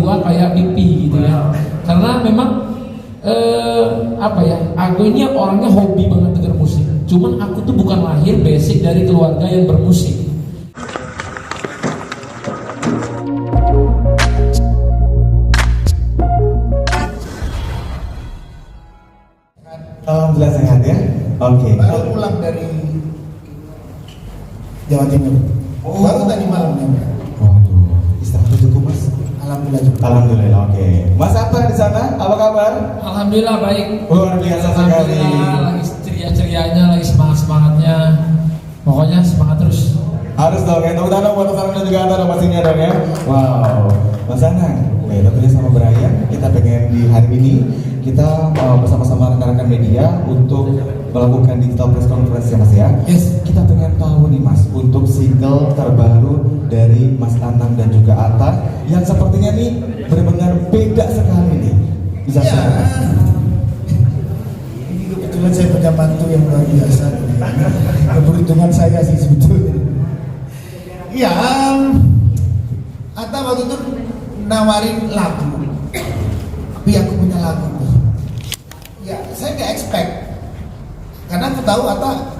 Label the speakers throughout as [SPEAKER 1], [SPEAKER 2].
[SPEAKER 1] mertua kayak pipi gitu ya. Karena memang aku ini orangnya hobi banget denger musik. Cuman aku tuh bukan lahir basic dari keluarga yang bermusik.
[SPEAKER 2] Alhamdulillah sehat ya. Oke.
[SPEAKER 3] Baru pulang dari Jawa Timur. Baru tadi malam ya.
[SPEAKER 2] Waduh, istirahat cukup mas.
[SPEAKER 3] Alhamdulillah juga.
[SPEAKER 2] Alhamdulillah. Oke. Mas Atta di sana, apa kabar?
[SPEAKER 1] Alhamdulillah baik.
[SPEAKER 2] Luar biasa sekali.
[SPEAKER 1] Alhamdulillah, lagi ceria-cerianya, lagi semangat-semangatnya. Pokoknya semangat terus.
[SPEAKER 2] Harus dong ya. Tepuk tangan buat Mas Anang dan juga Atta dong pastinya dong ya. Wow. Mas Anang, tentunya sama Brian, kita pengen di hari ini kita bersama-sama rekan-rekan media untuk melakukan digital press conference ya mas ya.
[SPEAKER 1] Yes.
[SPEAKER 2] Kita pengen tahu nih mas, untuk single terbaru dari Mas Anang dan juga Atta yang sepertinya nih benar-benar beda sekali nih. Bisa
[SPEAKER 3] Ya. Ini kebetulan saya punya mantu yang luar biasa. Keberuntungan saya sih sebetulnya. Iya, Atta waktu itu nawarin lagu, tapi aku punya lagu. Ya, saya nggak expect, karena aku tahu Atta,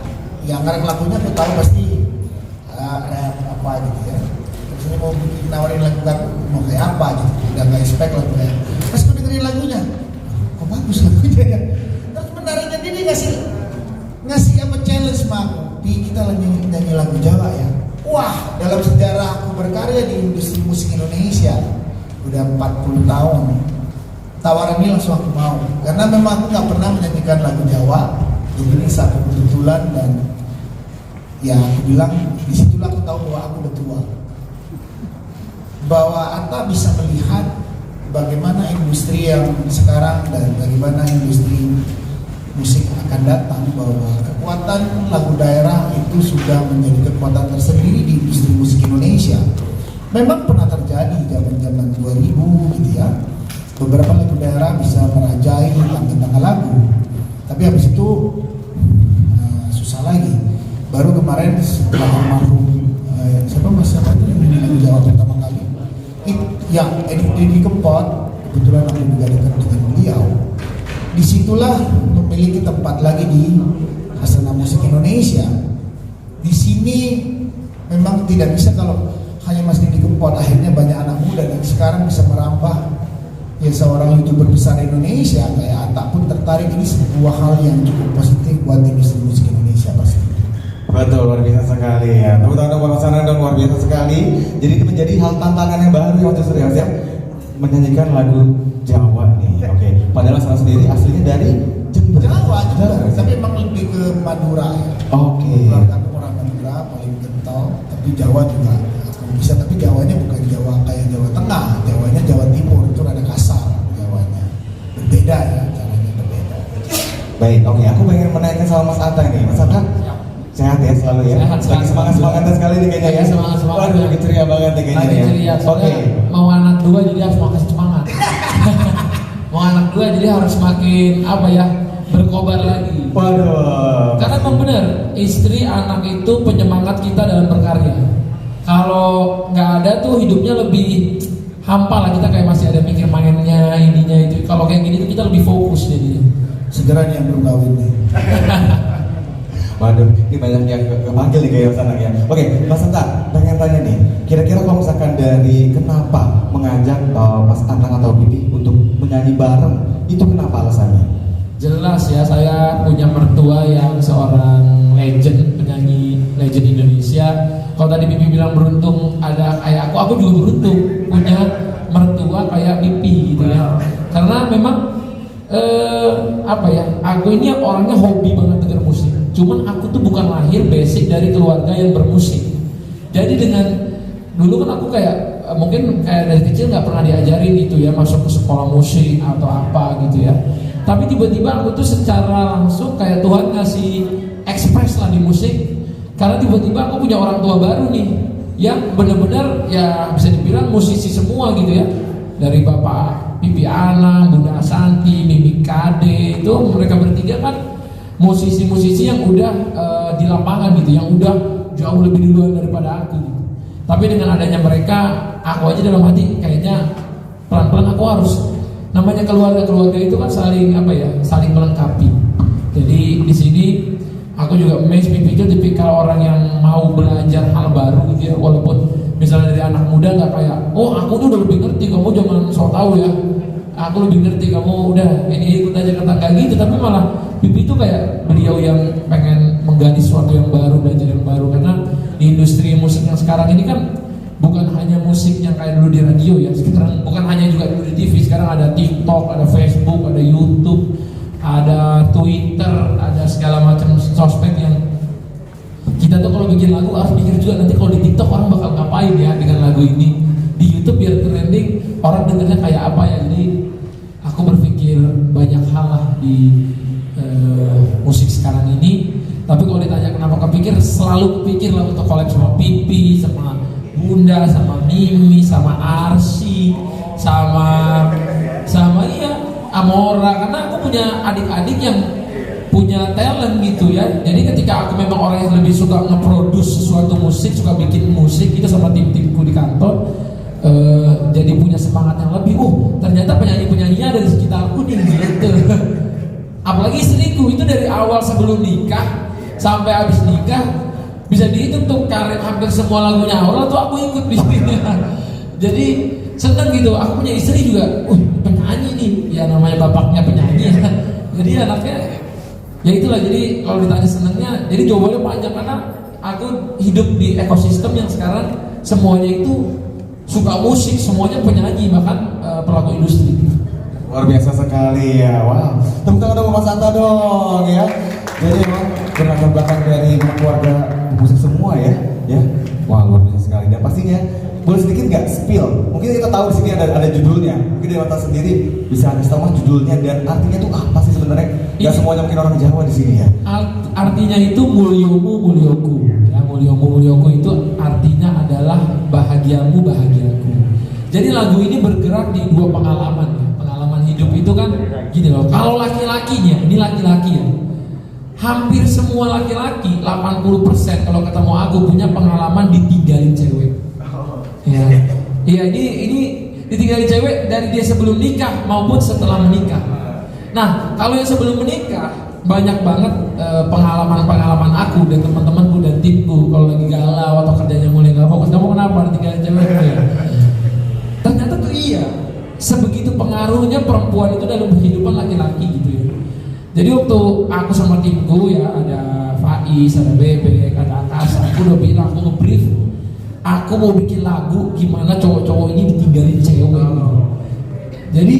[SPEAKER 3] ya ngarang lagunya aku tahu pasti rap apa gitu ya. Terus ini mau bikin nawarin lagu aku mau kayak apa gitu, udah nggak expect lagunya. Pas aku dengerin lagunya, kok bagus lagunya ya. Terus menariknya dia ngasih apa challenge sama aku, kita lagi nyanyi lagu Jawa ya. Wah, dalam sejarah aku berkarya di industri musik Indonesia udah 40 tahun. Tawaran ini langsung aku mau, karena memang aku nggak pernah menyanyikan lagu Jawa. Jadi ini satu kebetulan dan ya aku bilang disitulah aku tahu bahwa aku udah tua. Bahwa Atta bisa melihat bagaimana industri yang sekarang dan bagaimana industri musik akan datang, bahwa kekuatan lagu daerah itu sudah menjadi kekuatan tersendiri di industri musik Indonesia. Memang pernah terjadi zaman-zaman 2000 gitu ya. Beberapa lagu daerah bisa merajai tangga-tangga lagu. Tapi habis itu susah lagi. Baru kemarin setelah almarhum siapa mas siapa itu yang nyanyi lagu Jawa pertama kali? Yang Deddy Kempot, kebetulan aku juga dekat dengan beliau. Disitulah memiliki tempat lagi di Hasana Musik Indonesia. Di sini memang tidak bisa kalau hanya Mas Deddy Kempot, akhirnya banyak anak muda dan sekarang bisa merambah. Ya seorang YouTuber besar Indonesia kayak Atta pun tertarik, ini sebuah hal yang cukup positif buat industri musik Indonesia pasti.
[SPEAKER 2] Betul, luar biasa sekali ya. Tepuk tangan buat Mas Anang dong, luar biasa sekali. Jadi itu menjadi hal tantangan yang baru ya justru ya, menyanyikan lagu Jawa nih. Oke. Padahal Mas Anang sendiri aslinya dari Jember.
[SPEAKER 3] Jawa, tapi memang lebih ke Madura ya.
[SPEAKER 2] Oke.
[SPEAKER 3] Keluarga aku orang Madura paling kental, tapi Jawa juga aku bisa, tapi Jawanya bukan Jawa kayak Jawa Tengah, Jawanya Jawa Timur, itu ada kasar Jawanya. Berbeda ya, caranya berbeda.
[SPEAKER 2] Baik, oke. Aku pengen menanyakan sama Mas Atta nih. Mas Atta, sehat ya selalu ya?
[SPEAKER 1] Sehat,
[SPEAKER 2] lagi semangat-semangatnya sekali nih kayaknya ya?
[SPEAKER 1] Semangat-semangat.
[SPEAKER 2] Waduh, lagi ceria banget nih kayaknya
[SPEAKER 1] Lagi
[SPEAKER 2] ya?
[SPEAKER 1] ceria,
[SPEAKER 2] Oke.
[SPEAKER 1] mau anak dua jadi harus makin semangat. Mau anak dua jadi harus makin berkobar lagi.
[SPEAKER 2] Waduh.
[SPEAKER 1] Karena memang benar, istri anak itu penyemangat kita dalam berkarya. Kalau nggak ada tuh hidupnya lebih hampa lah, kita kayak masih ada mikir mainnya, ininya itu. Kalau kayak gini tuh kita lebih fokus jadinya.
[SPEAKER 3] Segera nih yang belum kawin nih.
[SPEAKER 2] Waduh, ini banyak yang kepanggil nih kayak Mas Anang ya. Oke, Mas Atta, pengen tanya nih. Kira-kira kalau misalkan dari kenapa mengajak Mas Anang atau Bibi untuk menyanyi bareng, itu kenapa alasannya?
[SPEAKER 1] Jelas ya, saya punya mertua yang seorang legend, penyanyi legend Indonesia. Kalau tadi Bibi bilang beruntung ada kayak aku juga beruntung punya mertua kayak Bibi gitu ya. Karena memang aku ini orangnya hobi banget denger musik. Cuman aku tuh bukan lahir basic dari keluarga yang bermusik. Jadi dengan dulu kan aku mungkin dari kecil nggak pernah diajarin gitu ya, masuk ke sekolah musik atau apa gitu ya. Tapi tiba-tiba aku tuh secara langsung kayak Tuhan ngasih ekspres lah di musik. Karena tiba-tiba aku punya orang tua baru nih yang benar-benar ya bisa dibilang musisi semua gitu ya. Dari Bapak Bibi Ana, Bunda Asanti, Mimi Kade, itu mereka bertiga kan musisi-musisi yang udah di lapangan gitu, yang udah jauh lebih duluan daripada aku gitu. Tapi dengan adanya mereka, aku aja dalam hati kayaknya harus, namanya keluarga itu kan saling saling melengkapi. Jadi di sini aku juga amazed, Pipi itu tipikal orang yang mau belajar hal baru gitu ya, walaupun misalnya dari anak muda nggak kayak, oh aku tuh udah lebih ngerti, kamu jangan sok tahu ya, aku lebih ngerti, kamu udah ini ikut aja, kata kayak gitu. Tapi malah Pipi itu kayak beliau yang pengen menggali sesuatu yang baru, belajar yang baru, karena di industri musik yang sekarang ini kan bukan hanya musik yang kayak dulu di radio ya, sekarang bukan hanya juga dulu di TV, sekarang ada TikTok, ada Facebook, ada YouTube, ada Twitter, ada segala macam sosmed yang kita tuh kalau bikin lagu harus pikir juga nanti kalau di TikTok orang bakal ngapain ya dengan lagu ini, di YouTube biar trending orang dengernya kayak apa ya. Jadi aku berpikir banyak hal lah di musik sekarang ini. Tapi kalau ditanya kenapa kepikir, selalu kepikir lah untuk collab sama Pipi, sama Bunda, sama Mimi, sama Arsi, sama Amora, karena aku punya adik-adik yang punya talent gitu ya. Jadi ketika aku memang orang yang lebih suka nge-produce sesuatu musik, suka bikin musik itu sama tim-timku di kantor, jadi punya semangat yang lebih. Ternyata penyanyi-penyanyinya ada di sekitarku nih gitu. Apalagi istriku itu dari awal sebelum nikah sampai habis nikah bisa dihitung tuh karir hampir semua lagunya Aura tuh aku ikut di sini. Jadi seneng gitu. Aku punya istri juga, penyanyi nih, ya namanya bapaknya penyanyi. Jadi anaknya, ya itulah. Jadi kalau ditanya senengnya, jadi jawabannya panjang karena aku hidup di ekosistem yang sekarang semuanya itu suka musik, semuanya penyanyi, bahkan pelaku industri.
[SPEAKER 2] Luar biasa sekali ya, wow. Tepuk tangan dong Mas Anta dong ya. Jadi memang berlatar belakang dari keluarga musik semua ya. Wah, luar biasa sekali. Dan pastinya boleh sedikit nggak spill? Mungkin kita tahu di sini ada judulnya. Mungkin dari Mata sendiri bisa kasih tahu judulnya dan artinya tuh apa sih sebenarnya? Gak semuanya mungkin orang Jawa di sini ya.
[SPEAKER 1] Artinya itu mulyomu mulyoku. Ya, mulyomu mulyoku itu artinya adalah bahagiamu bahagiaku. Jadi lagu ini bergerak di dua pengalaman ya. Hidup itu kan gini loh, kalau laki-lakinya, ini laki-laki ya, hampir semua laki-laki 80% kalau ketemu aku punya pengalaman ditinggalin cewek. Iya, ini ditinggalin cewek dari dia sebelum nikah maupun setelah menikah. Nah, kalau yang sebelum menikah banyak banget pengalaman-pengalaman aku dan teman-temanku dan timku kalau lagi galau atau kerjanya mulai nggak fokus, kamu kenapa ditinggalin cewek ya? Ternyata tuh iya. Sebegitu pengaruhnya perempuan itu dalam kehidupan laki-laki gitu ya. Jadi waktu aku sama timku ya, ada Faiz, ada Bebek, ada Akasa, aku udah bilang, aku nge-brief, aku mau bikin lagu gimana cowok-cowok ini ditinggalin cewek gitu. Jadi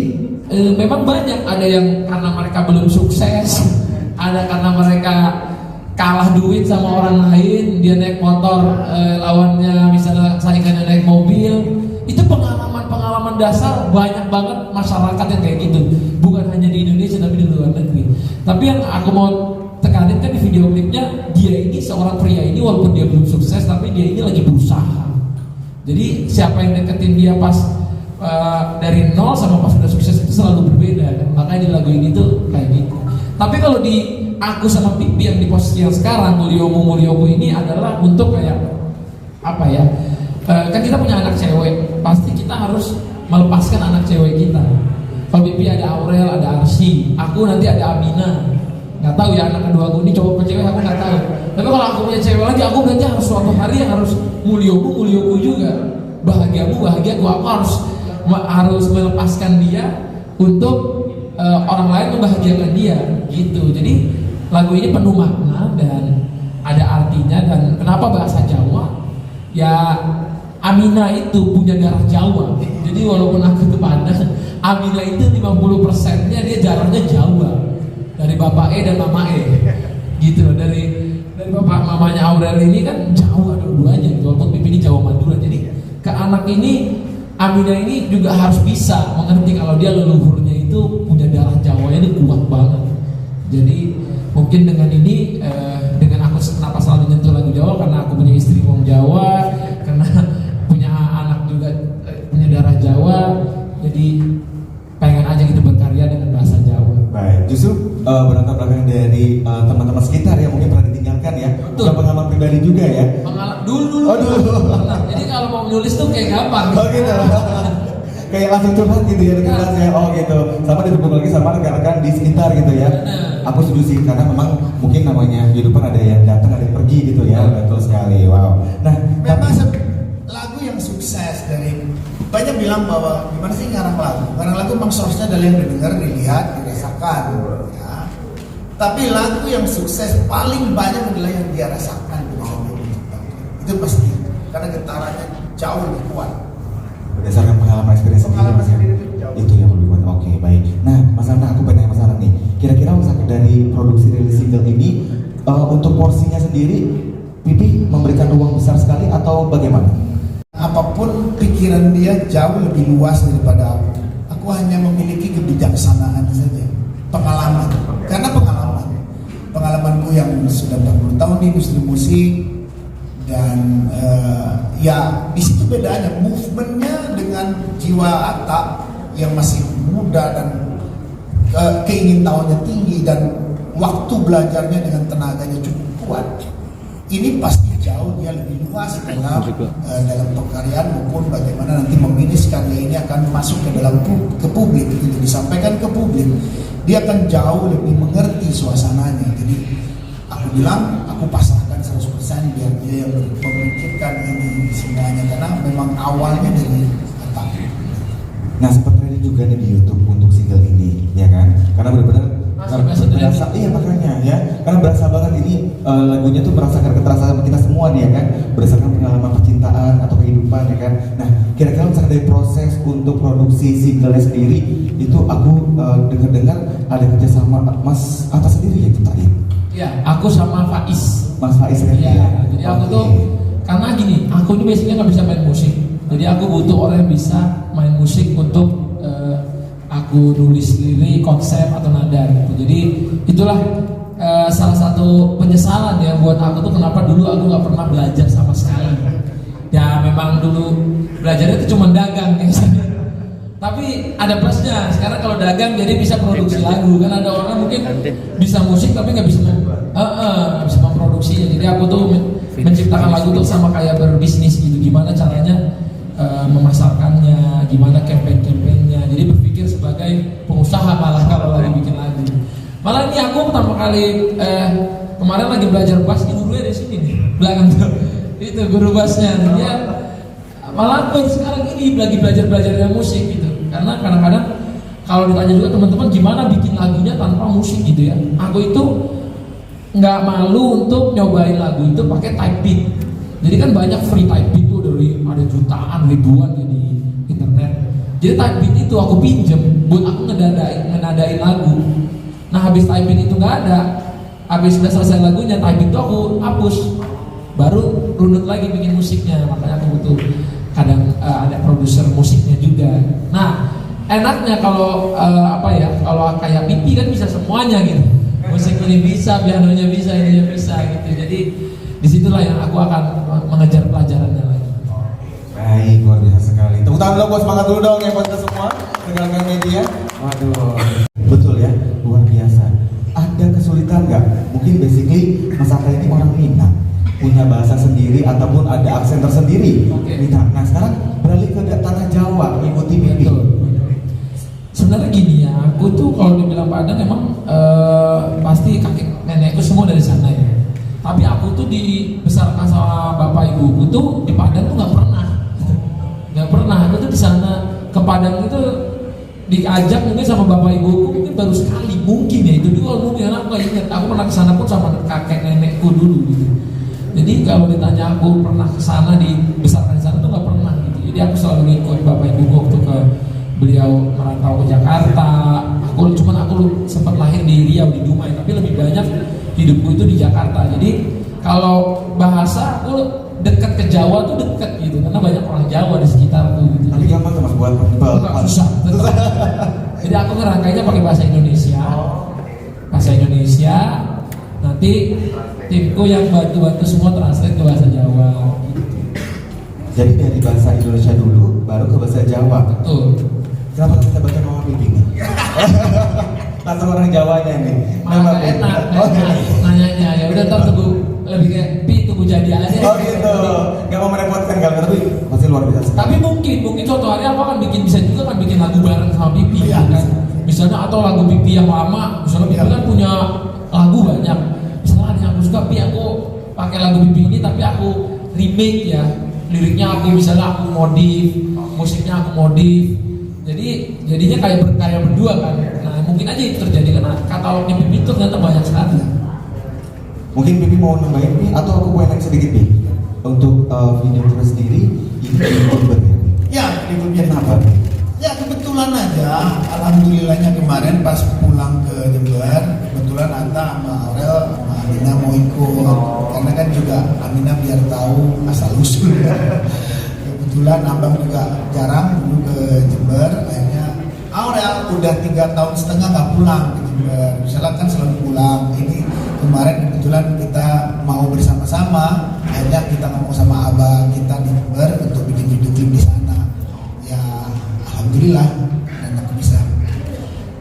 [SPEAKER 1] memang banyak, ada yang karena mereka belum sukses, ada karena mereka kalah duit sama orang lain, dia naik motor, lawannya misalnya saingannya naik mobil. Itu pengalaman dasar banyak banget masyarakat yang kayak gitu, bukan hanya di Indonesia tapi di luar negeri. Tapi yang aku mau tekanin kan di video klipnya, dia ini seorang pria ini walaupun dia belum sukses tapi dia ini lagi berusaha. Jadi siapa yang deketin dia pas dari nol sama pas udah sukses itu selalu berbeda kan? Makanya di lagu ini tuh kayak gitu. Tapi kalau di aku sama Pipi yang di posisi yang sekarang, mulyoku ini adalah untuk kayak apa ya? Kan kita punya anak cewek, pasti kita harus melepaskan anak cewek kita. Kalau Pipi ada Aurel, ada Arsi, aku nanti ada Amina. Nggak tahu ya anak kedua aku ini cowok atau cewek, aku nggak tahu. Tapi kalau aku punya cewek lagi, aku berarti harus suatu hari harus mulyoku juga, bahagiamu bahagiaku. Aku harus melepaskan dia untuk orang lain membahagiakan dia, gitu. Jadi lagu ini penuh makna dan ada artinya. Dan kenapa bahasa Jawa? Ya Amina itu punya darah Jawa. Jadi walaupun aku tuh Padang, Amina itu 50%-nya dia darahnya Jawa. Dari Bapak E dan Mama E. Gitu. Dari bapak mamanya Aurel ini kan Jawa dua-duanya gitu. Walaupun Pipi ini Jawa Madura. Jadi ke anak ini, Amina ini juga harus bisa mengerti kalau dia leluhurnya itu punya darah Jawa ini kuat banget. Jadi mungkin dengan ini, dengan aku kenapa selalu nyentuh lagu Jawa, karena aku punya istri orang Jawa, karena punya anak juga punya darah Jawa, jadi pengen aja gitu berkarya dengan bahasa Jawa.
[SPEAKER 2] Baik, justru berlatar belakang dari teman-teman sekitar yang mungkin pernah ditinggalkan ya. Bukan pengalaman pribadi juga ya.
[SPEAKER 1] Dulu. Jadi kalau mau menulis tuh kayak gampang.
[SPEAKER 2] Oh gitu. kayak langsung curhat gitu ya dengan saya. Oh gitu. Sama didukung lagi sama rekan-rekan di sekitar gitu ya. Aku setuju sih karena memang mungkin namanya kehidupan ada yang datang ada yang pergi gitu ya. Betul sekali. Wow. Nah,
[SPEAKER 3] Memang lagu yang sukses dari banyak bilang bahwa gimana sih ngarang lagu? Ngarang lagu memang source-nya adalah yang didengar, dilihat, dirasakan. Ya. Tapi lagu yang sukses paling banyak adalah yang dia rasakan. Itu pasti. Karena getarannya jauh lebih kuat.
[SPEAKER 2] Berdasarkan pengalaman experience
[SPEAKER 3] Pengalaman
[SPEAKER 2] sendiri,
[SPEAKER 3] sendiri itu jauh.
[SPEAKER 2] itu yang lebih kuat. Oke, baik. Nah, Mas Anna, aku pengen Mas Anna nih. Kira-kira misalkan dari produksi rilis single ini untuk porsinya sendiri, Pipi memberikan ruang besar sekali atau bagaimana?
[SPEAKER 3] Apapun pikiran dia jauh lebih luas daripada aku. Aku hanya memiliki kebijaksanaan saja, pengalaman. Karena pengalamanku yang sudah 40 tahun di industri musik dan ya di situ bedanya movementnya dengan jiwa Atta yang masih muda dan keingintahuannya tinggi dan waktu belajarnya dengan tenaganya cukup kuat. Ini pasti jauh dia lebih luas dalam pekaryaan maupun bagaimana nanti meminis karya ini akan masuk ke dalam ke publik, gitu, disampaikan ke publik. Dia akan jauh lebih mengerti suasananya. Jadi aku bilang aku pasrahkan 100% biar dia yang memikirkan ini semuanya karena memang awalnya dari Atta.
[SPEAKER 2] Nah, seperti ini juga nih di YouTube untuk single ini, ya kan? Karena benar-benar berasa, iya makanya ya, karena berasa banget ini lagunya tuh merasakan keterasaan kita semua nih ya kan, berdasarkan pengalaman percintaan atau kehidupan ya kan. Nah, kira-kira misalkan dari proses untuk produksi single sendiri itu aku dengar-dengar ada kerjasama Mas Atta sendiri ya ciptain?
[SPEAKER 1] Iya, aku sama Faiz.
[SPEAKER 2] Mas Faiz kan?
[SPEAKER 1] Iya, jadi aku tuh karena gini, aku ini biasanya nggak bisa main musik, jadi aku butuh orang yang bisa main musik untuk aku nulis lirik, konsep atau nada gitu. Jadi itulah salah satu penyesalan ya buat aku tuh kenapa dulu aku nggak pernah belajar sama sekali. Ya memang dulu belajarnya itu cuma dagang ya. Tapi ada plusnya. Sekarang kalau dagang jadi bisa produksi lagu. Kan ada orang mungkin bisa musik tapi nggak bisa bisa memproduksinya. Jadi aku tuh menciptakan lagu tuh sama kayak berbisnis gitu. Gimana caranya memasarkannya, gimana campaign-campaignnya. Jadi berpikir sebagai pengusaha malah kalau lagi bikin lagu. Malah ini aku pertama kali kemarin lagi belajar bass, ini gurunya di sini nih, belakang tuh. Itu guru bassnya. Dia malah baru sekarang ini lagi belajar musik gitu. Karena kadang-kadang kalau ditanya juga teman-teman gimana bikin lagunya tanpa musik gitu ya. Aku itu nggak malu untuk nyobain lagu itu pakai type beat. Jadi kan banyak free type beat tuh dari ada jutaan ribuan ya di internet. Jadi type beat itu aku pinjem buat aku ngenadain lagu. Nah habis type beat itu nggak ada, habis sudah selesai lagunya type beat itu aku hapus, baru runut lagi bikin musiknya. Makanya aku butuh kadang ada produser musiknya juga. Nah enaknya kalau kalau kayak Pipi kan bisa semuanya gitu. Musik ini bisa, pianonya bisa, ininya bisa gitu. Jadi disitulah yang aku akan mengejar pelajarannya lagi.
[SPEAKER 2] Baik, luar biasa sekali. Tepuk tangan dulu buat semangat dulu dong ya buat kita semua rekan-rekan media. Waduh, betul ya, luar biasa. Ada kesulitan nggak? Mungkin basically Mas Atta ini orang Minang, punya bahasa sendiri ataupun ada aksen tersendiri. Minang. Nah sekarang beralih ke tanah Jawa, mengikuti Pipi.
[SPEAKER 1] Sebenarnya gini ya, aku tuh kalau dibilang Padang emang pasti kakek nenekku semua dari sana ya. Tapi aku tuh dibesarkan sama bapak ibuku tuh di Padang tuh nggak pernah. Aku tuh di sana ke Padang itu diajak mungkin sama bapak ibuku mungkin baru sekali mungkin ya itu juga mungkin aku nggak ingat. Aku pernah kesana pun sama kakek nenekku dulu gitu. Jadi kalau ditanya aku pernah kesana dibesarkan di sana tuh nggak pernah gitu. Jadi aku selalu ngikut bapak ibuku waktu ke beliau merantau ke Jakarta. Aku sempat lahir di Riau di Dumai, tapi lebih banyak hidupku itu di Jakarta. Jadi kalau bahasa aku dekat ke Jawa tuh dekat gitu karena banyak orang Jawa di sekitarku gitu.
[SPEAKER 2] Tapi gampang tuh Mas buat
[SPEAKER 1] susah. Jadi aku ngerangkainya pakai bahasa Indonesia. Bahasa Indonesia. Nanti timku yang bantu semua translate ke bahasa Jawa gitu.
[SPEAKER 2] Jadi dari bahasa Indonesia dulu baru ke bahasa Jawa.
[SPEAKER 1] Betul.
[SPEAKER 2] Kenapa kita baca Mama Pipi nih? Langsung orang Jawanya nih.
[SPEAKER 1] Malah enak nanyanya. Ya udah ntar tunggu lebih kayak tunggu jadi aja.
[SPEAKER 2] Oh gitu. Gak mau merepotkan kalau tapi bahasa pasti luar biasa sekali.
[SPEAKER 1] Tapi mungkin suatu hari aku akan bisa juga kan bikin lagu bareng sama Pipi,
[SPEAKER 3] Iya.
[SPEAKER 1] kan? Misalnya atau lagu Pipi yang lama, misalnya Pipi kan punya lagu banyak. Misalnya ada yang aku suka, Pipi aku pakai lagu Pipi ini tapi aku remake ya, liriknya aku misalnya aku modif, musiknya aku modif. Jadi jadinya kayak berdua kan. Nah mungkin aja itu terjadi karena katalognya Pipi itu ternyata banyak sekali.
[SPEAKER 2] Mungkin Pipi mau nambahin Pi, atau aku mau nanya sedikit Pi untuk video kita sendiri ini YouTuber ya?
[SPEAKER 3] Ya, YouTube-nya
[SPEAKER 2] Kenapa?
[SPEAKER 3] Ya kebetulan aja, alhamdulillahnya kemarin pas pulang ke Jember, kebetulan Ata sama Aurel sama Amina mau ikut, karena kan juga Amina biar tahu asal usul. Kebetulan abang juga jarang dulu ke Jember, akhirnya Aurel udah 3,5 tahun nggak pulang ke Jember. Misalnya kan selalu pulang. Ini kemarin kebetulan kita mau bersama-sama, akhirnya kita ngomong sama abang kita di Jember untuk bikin video klip di sana. Ya alhamdulillah, dan aku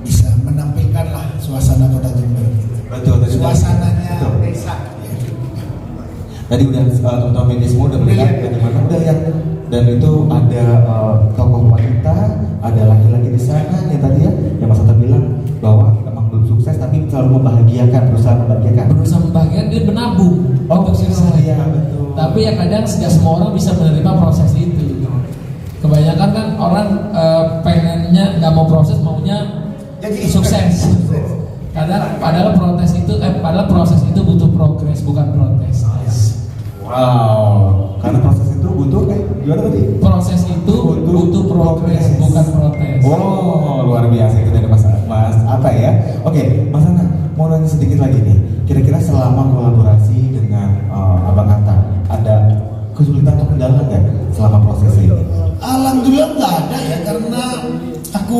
[SPEAKER 3] bisa menampilkan lah suasana kota Jember.
[SPEAKER 2] Betul, tadi
[SPEAKER 3] Suasananya
[SPEAKER 2] betul.
[SPEAKER 3] desa.
[SPEAKER 2] Tadi udah teman-teman media semua udah melihat bagaimana udah ya, dan itu ada tokoh wanita, ada laki-laki di sana yang tadi ya, yang Mas Ata bilang bahwa memang belum sukses tapi selalu berusaha membahagiakan.
[SPEAKER 1] Berusaha membahagiakan dia menabung untuk sukses.
[SPEAKER 2] Iya betul.
[SPEAKER 1] Tapi ya kadang tidak semua orang bisa menerima proses itu. Kebanyakan kan orang pengennya nggak mau proses, maunya
[SPEAKER 3] Jadi
[SPEAKER 1] sukses. Padahal proses itu butuh progres bukan protes.
[SPEAKER 2] Wow, karena proses itu butuh gimana tadi?
[SPEAKER 1] Proses itu butuh progres bukan protes.
[SPEAKER 2] Oh, luar biasa itu dari Mas apa ya? Oke, Mas Ana, mau nanya sedikit lagi nih. Kira-kira selama kolaborasi dengan Abang Atta, ada kesulitan atau kendala nggak selama proses ini?
[SPEAKER 3] Alhamdulillah nggak ada ya, karena aku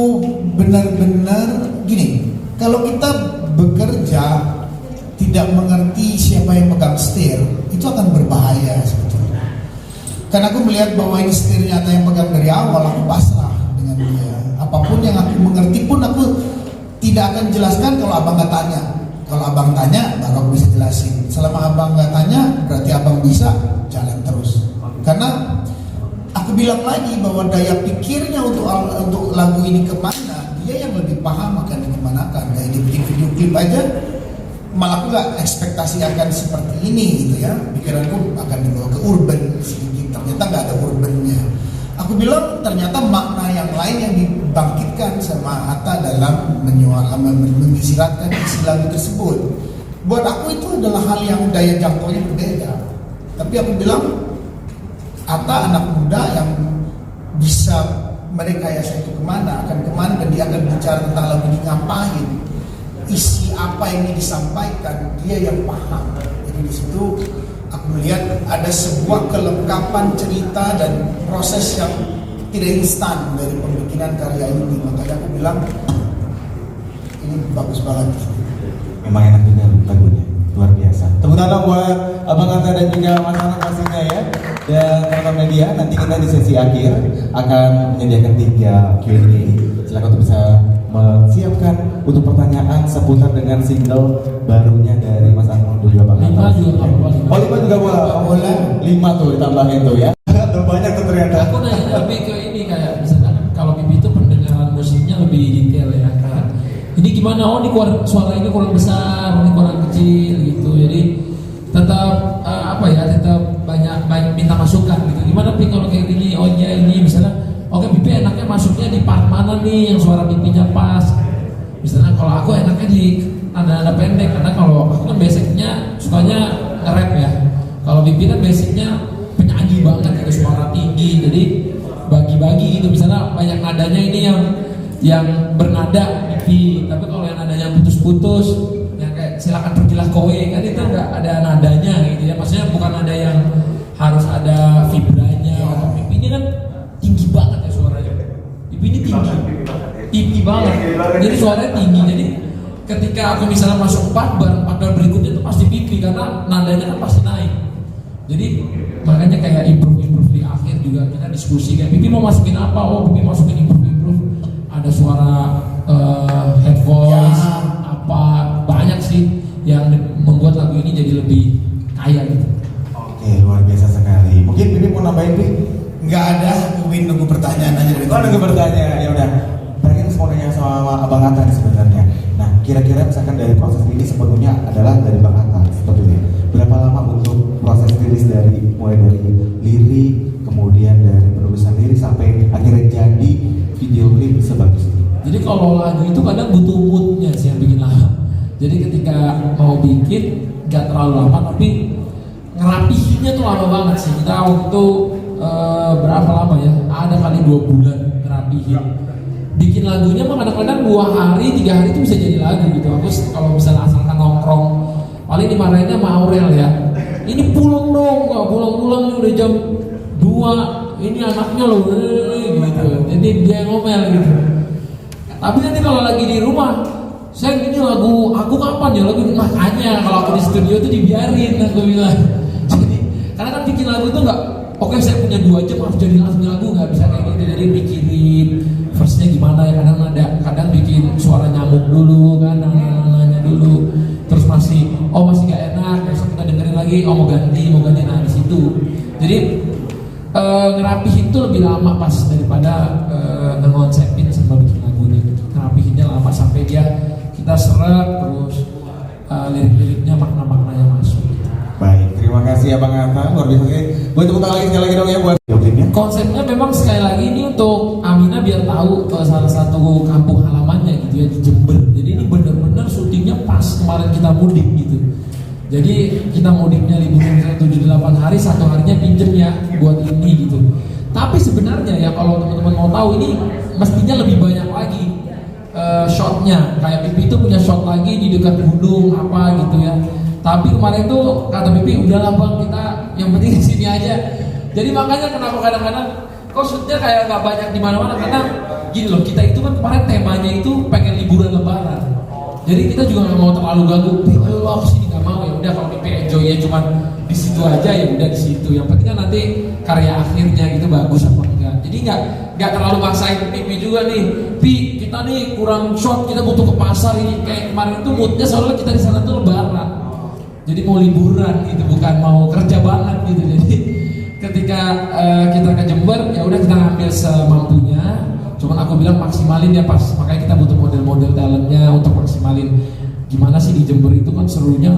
[SPEAKER 3] benar-benar gini. Kalau kita bekerja tidak mengerti siapa yang pegang setir, itu akan berbahaya sebetulnya. Karena aku melihat bahwa ini setirnya Atta yang pegang dari awal, aku pasrah dengan dia. Apapun yang aku mengerti pun aku tidak akan jelaskan kalau abang nggak tanya. Kalau abang tanya, baru aku bisa jelasin. Selama abang nggak tanya, berarti abang bisa jalan terus. Karena aku bilang lagi bahwa daya pikirnya untuk lagu ini kemana, dia yang lebih paham akan dikemanakan. Kayak di bikin video klip aja, malah aku nggak ekspektasi akan seperti ini gitu ya. Pikiranku akan dibawa ke urban sedikit, ternyata nggak ada urbannya. Aku bilang ternyata makna yang lain yang dibangkitkan sama Atta dalam mengisyaratkan isi lagu tersebut. Buat aku itu adalah hal yang daya jangkaunya berbeda. Tapi aku bilang Atta anak muda yang bisa merekayasa itu akan kemana, dan dia akan bicara tentang lagu ini ngapain, isi apa yang ingin disampaikan, dia yang paham. Jadi di situ aku melihat ada sebuah kelengkapan cerita dan proses yang tidak instan dari pembikinan karya ini. Makanya aku bilang ini bagus banget.
[SPEAKER 2] Memang enak juga lagunya, luar biasa. Tepuk tangan buat Abang Atta dan juga Mas Ana pastinya ya. Dan teman-teman media, nanti kita di sesi akhir akan menyediakan 3 Q&A. Silakan untuk bisa menyiapkan untuk pertanyaan seputar dengan single barunya dari Mas Ana dan juga Bang Atta.
[SPEAKER 1] 5 juga nggak apa-apa.
[SPEAKER 2] Oh 5 juga boleh. 5 tuh ditambahin tuh ya. Ada banyak tuh ternyata.
[SPEAKER 1] Aku nanya lebih ke ini, kayak misalkan kalau Pipi itu pendengaran musiknya lebih detail ya. Kayak ini gimana? Oh ini suara ini kurang besar, ini kurang kecil gitu. Jadi tetap tetap banyak minta masukan gitu. Gimana Pi kalau kayak gini? Oh iya ini misalnya, oke Pipi enaknya masuknya di part mana nih yang suara Pipinya pas. Misalnya kalau aku enaknya di nada-nada pendek, karena kalau aku kan basicnya sukanya nge-rap ya. Kalau Pipi kan basicnya penyanyi banget gitu, suara tinggi. Jadi bagi-bagi gitu. Misalnya banyak nadanya ini yang bernada Pipi, tapi kalau yang nadanya putus-putus, yang kayak silakan pergilah kowe, kan itu nggak ada nadanya gitu ya. Maksudnya bukan ada yang harus ada vibranya. Pipi ini kan tinggi banget ya suaranya. Pipi ini tinggi banget. Jadi suaranya tinggi. Jadi ketika aku misalnya masuk 4 bar berikutnya itu pasti Pipi, karena nadanya kan pasti naik. Jadi makanya kayak improve di akhir juga kita diskusi kayak Pipi mau masukin apa? Oh Pipi masukin improve. Ada suara head voice
[SPEAKER 3] Ya.
[SPEAKER 1] apa, banyak sih yang membuat lagu ini jadi lebih kaya gitu.
[SPEAKER 2] Oke, luar biasa sekali. Mungkin Pipi mau nambahin Pi
[SPEAKER 3] Nggak ada, Upin nunggu pertanyaan aja dari
[SPEAKER 2] Oh, nunggu bertanya, ya udah. Pengen mau nanya sama Abang Atta nih sebenarnya. Nah, kira-kira misalkan dari proses ini sepenuhnya adalah dari Bang Atta sebetulnya. Berapa lama untuk proses rilis dari mulai dari lirik, kemudian dari penulisan lirik sampai akhirnya jadi video klip sebagus ini?
[SPEAKER 1] Jadi kalau lagu itu kadang butuh moodnya sih yang bikin lama. Jadi ketika mau bikin gak terlalu lama, tapi ngerapihinnya tuh lama banget sih. Kita waktu itu berapa lama ya? Ada kali 2 bulan ngerapihin. Bikin lagunya mah kadang-kadang 2 hari, 3 hari itu bisa jadi lagu gitu. Aku kalau misalnya asalkan nongkrong, paling dimarahinnya sama Aurel ya. Ini pulang dong, nggak pulang-pulang nih udah jam 2. Ini anaknya loh, gitu. Jadi dia ngomel gitu. Tapi nanti kalau lagi di rumah, saya ini lagu aku kapan ya lagu makanya kalau aku di studio tuh dibiarin aku bilang. Jadi karena kan bikin lagu tuh nggak, oke saya punya 2 jam harus jadi lagu nggak bisa kayak gitu. Jadi mikirin verse-nya gimana ya, kadang bikin suara nyamuk dulu kan, nanya dulu, terus masih nggak enak, besok kita dengerin lagi, mau ganti nah di situ. Jadi ngerapihin tuh lebih lama pas daripada ngekonsepin sama bikin lagunya gitu. Ngerapihinnya lama sampai dia kita seret terus lirik-liriknya makna-maknanya masuk.
[SPEAKER 2] Baik, terima kasih Abang Atta, luar biasa sekali. Buat tepuk tangan lagi sekali lagi dong ya buat video klipnya.
[SPEAKER 1] Konsepnya memang sekali lagi ini untuk Amina biar tahu salah satu kampung halamannya gitu ya di Jember. Jadi ini benar-benar syutingnya pas kemarin kita mudik gitu. Jadi kita mudiknya liburan 7-8 hari, 1 harinya pinjem ya buat ini gitu. Tapi sebenarnya ya kalau teman-teman mau tahu ini mestinya lebih banyak lagi shotnya. Kayak Pipi itu punya shot lagi di dekat gunung apa gitu ya. Tapi kemarin tuh kata Pipi udahlah bang, kita yang penting di sini aja. Jadi makanya kenapa kadang-kadang kok shootnya kayak nggak banyak di mana-mana, karena gini loh, kita itu kan kemarin temanya itu pengen liburan lebaran. Jadi kita juga nggak mau terlalu ganggu. Ayo lo kesini, nggak mau, ya udah kalau Pipi enjoy-nya cuma di situ aja ya udah di situ. Yang penting kan nanti karya akhirnya gitu bagus apa enggak. Jadi nggak terlalu maksain Pipi juga nih. Pi, kita nih kurang shot, kita butuh ke pasar ini. Kayak kemarin itu moodnya soalnya kita di sana tuh lebaran. Jadi mau liburan gitu, bukan mau kerja banget gitu. Jadi ketika kita ke Jember ya udah kita ngambil semampunya. Cuman aku bilang maksimalin ya pas, makanya kita butuh model-model talentnya untuk maksimalin. Gimana sih di Jember itu kan serunya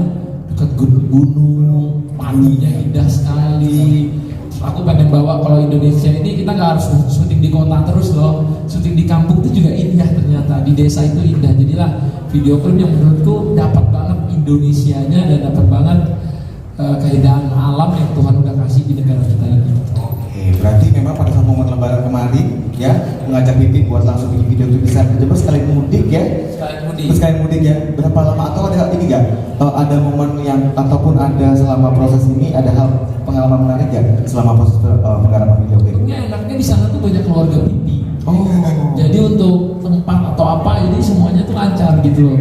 [SPEAKER 1] dekat gunung, padunya indah sekali. Terus aku pengen bawa kalau Indonesia ini kita nggak harus syuting di kota terus loh, syuting di kampung itu juga indah ternyata, di desa itu indah. Jadilah video klip yang menurutku dapat banget Indonesianya dan dapat banget keindahan alam yang Tuhan udah kasih di negara kita ini.
[SPEAKER 2] Oke, berarti memang pada saat momen lebaran kemarin ya mengajak Pipi buat langsung bikin video itu bisa ke Jember sekalian mudik ya. Sekalian mudik ya. Berapa lama atau ada ini enggak? Ada momen yang ataupun ada selama proses ini ada hal pengalaman menarik ya selama proses penggarapan video klip?
[SPEAKER 1] Enaknya di sana tuh banyak keluarga Pipi.
[SPEAKER 2] Oh.
[SPEAKER 1] Jadi untuk tempat atau apa jadi semuanya tuh lancar gitu loh.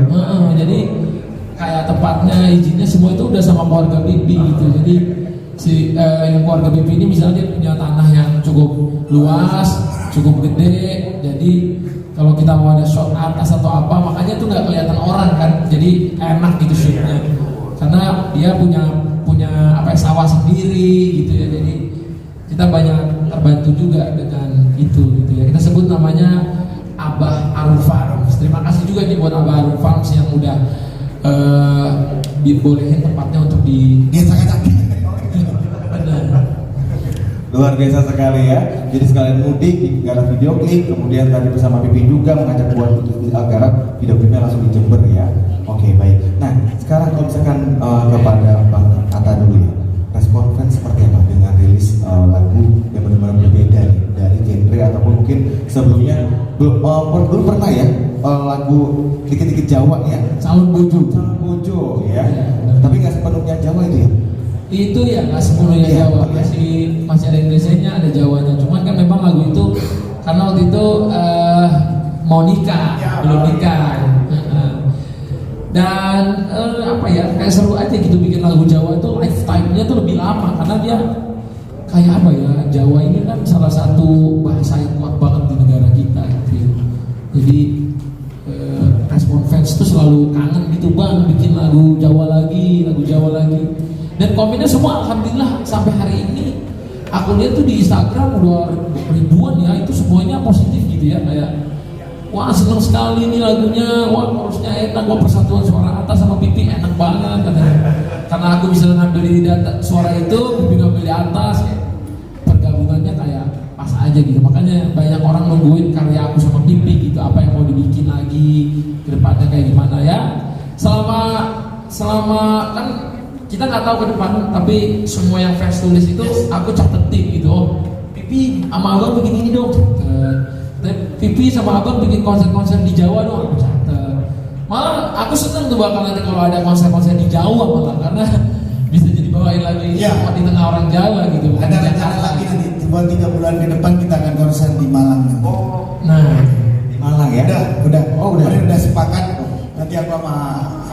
[SPEAKER 1] Jadi kayak tempatnya, izinnya semua itu udah sama keluarga Pipi gitu. Jadi yang keluarga Pipi ini misalnya dia punya tanah yang cukup luas, cukup gede. Jadi kalau kita mau ada shot atas atau apa, makanya tuh nggak kelihatan orang kan. Jadi enak gitu shootnya. Karena dia punya sawah sendiri gitu ya. Jadi kita banyak terbantu juga dengan itu gitu ya. Kita sebut namanya Abah Arun Farms. Terima kasih juga nih buat Abah Arun Farms yang udah dibolehin tempatnya untuk di
[SPEAKER 2] Luar biasa sekali ya. Jadi sekalian mudik digarap video klip, kemudian tadi bersama Pipi juga mengajak buat garap video klipnya langsung di Jember ya. Oke, baik. Nah, sekarang kalau misalkan kepada Bang Atta dulu ya, respon fans seperti apa dengan rilis lagu yang benar-benar berbeda nih, dari genre ataupun mungkin sebelumnya dulu pernah ya lagu dikit-dikit Jawa ya,
[SPEAKER 1] calon bojo
[SPEAKER 2] ya, tapi nggak sepenuhnya Jawa itu ya.
[SPEAKER 1] Itu ya nggak sepenuhnya Jawa, masih ada Indonesianya, ada Jawanya. Cuman kan memang lagu itu karena waktu itu mau nikah, belum nikah. Dan apa ya, kayak seru aja gitu bikin lagu Jawa itu, lifetime-nya tuh lebih lama karena dia kayak apa ya, Jawa ini kan salah satu bahasa yang kuat banget di negara kita gitu ya. Jadi respon fans tuh selalu kangen gitu bang, bikin lagu Jawa lagi. Dan komennya semua alhamdulillah sampai hari ini aku lihat tuh di Instagram udah ribuan ya, itu semuanya positif gitu ya, kayak wah seneng sekali nih lagunya, wah chorusnya enak, wah persatuan suara atas sama pipi enak banget katanya. Karena aku bisa ngambil di suara itu, pipi ngambil di atas, ya. Pergabungannya kayak pas aja gitu. Makanya banyak orang nungguin karya aku sama pipi gitu, apa yang mau dibikin lagi ke depannya kayak gimana ya. Selama kan kita nggak tahu ke depan, tapi semua yang fans tulis itu aku catetin gitu. Oh, pipi sama abang bikin ini dong. Pipi sama abang bikin konser-konser di Jawa dong, aku catat. Malah aku seneng tuh bakal nanti kalau ada konser-konser di Jawa malah, karena bisa jadi bawain lagi
[SPEAKER 3] Ya.
[SPEAKER 1] di tengah orang Jawa gitu.
[SPEAKER 3] Ada rencana lagi nanti 2-3 bulan ke depan kita akan konser di Malang nanti.
[SPEAKER 1] Nah,
[SPEAKER 2] Di Malang ya?
[SPEAKER 3] Udah.
[SPEAKER 2] Oh, udah.
[SPEAKER 3] Udah sepakat. Nanti aku sama